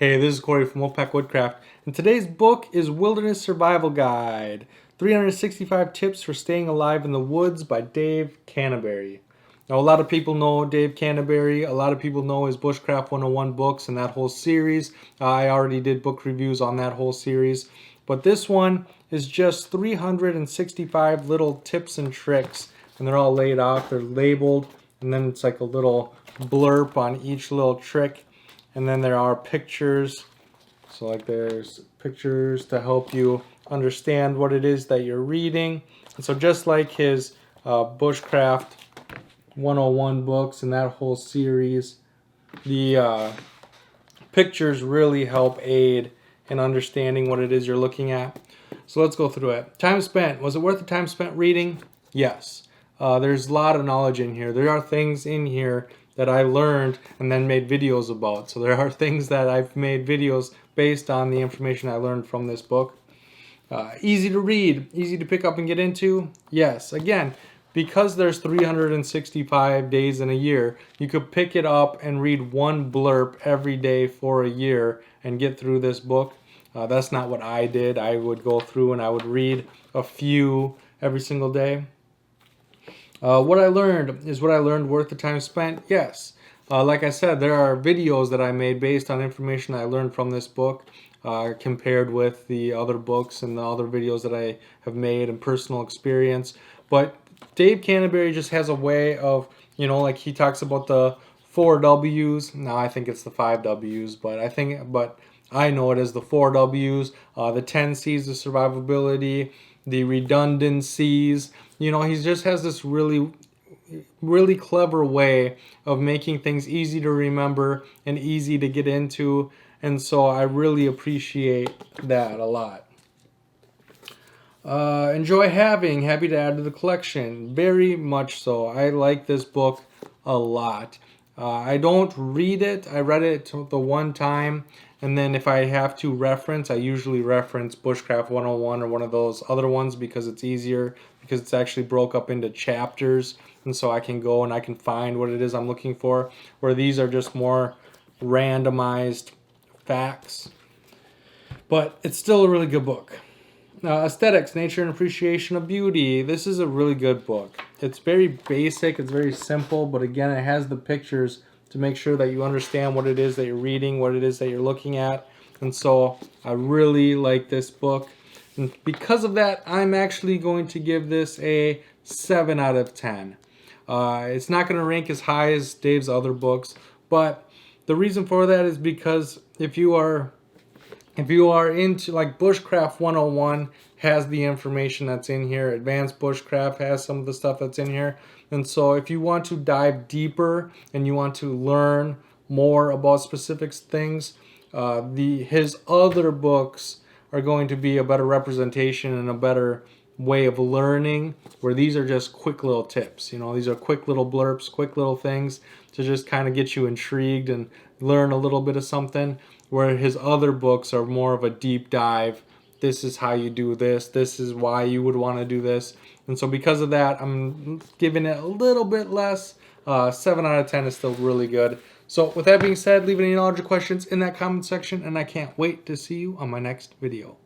Hey, this is Corey from Wolfpack Woodcraft, and today's book is Wilderness Survival Guide, 365 Tips for Staying Alive in the Woods by Dave Canterbury. Now, a lot of people know Dave Canterbury. A lot of people know his Bushcraft 101 books and that whole series. I already did book reviews on that whole series. But this one is just 365 little tips and tricks, and they're all laid out. They're labeled, and then it's like a little blurb on each little trick. And then there are pictures. So like there's pictures to help you understand what it is that you're reading. And so just like his Bushcraft 101 books and that whole series, the pictures really help aid in understanding what it is you're looking at. So let's go through it. Time spent. Was it worth the time spent reading? Yes. There's a lot of knowledge in here. There are things in here that I learned and then made videos about. So there are things that I've made videos based on the information I learned from this book. Easy to read, easy to pick up and get into? Yes. Again, because there's 365 days in a year, you could pick it up and read one blurb every day for a year and get through this book. That's not what I did. I would go through and I would read a few every single day. What I learned, is what I learned worth the time spent? Yes. Like I said, there are videos that I made based on information I learned from this book, compared with the other books and the other videos that I have made and personal experience. But Dave Canterbury just has a way of, like he talks about the 4 W's. Now I think it's the 5 W's, but I know it as the 4 W's, the 10 C's of survivability, the redundancies. He just has this really clever way of making things easy to remember and easy to get into. And so I really appreciate that a lot. Enjoy having, happy to add to the collection. Very much so. I like this book a lot. I don't read it. I read it the one time, and then if I have to reference, I usually reference Bushcraft 101 or one of those other ones because it's easier, because it's actually broke up into chapters, and so I can go and I can find what it is I'm looking for, where these are just more randomized facts. But it's still a really good book. Aesthetics, Nature and Appreciation of Beauty. This is a really good book. It's very basic, it's very simple, but again, it has the pictures to make sure that you understand what it is that you're reading, what it is that you're looking at. And so I really like this book. And because of that, I'm actually going to give this a 7 out of 10. It's not going to rank as high as Dave's other books, but the reason for that is because if you are into, like, Bushcraft 101 has the information that's in here. Advanced Bushcraft has some of the stuff that's in here. And so if you want to dive deeper and you want to learn more about specific things, his other books are going to be a better representation and a better way of learning, where these are just quick little tips. These are quick little blurbs, quick little things to just kind of get you intrigued and learn a little bit of something, where his other books are more of a deep dive. This is how you do this. This is why you would want to do this. And so because of that, I'm giving it a little bit less. 7 out of 10 is still really good. So with that being said, leave any knowledge or questions in that comment section, and I can't wait to see you on my next video.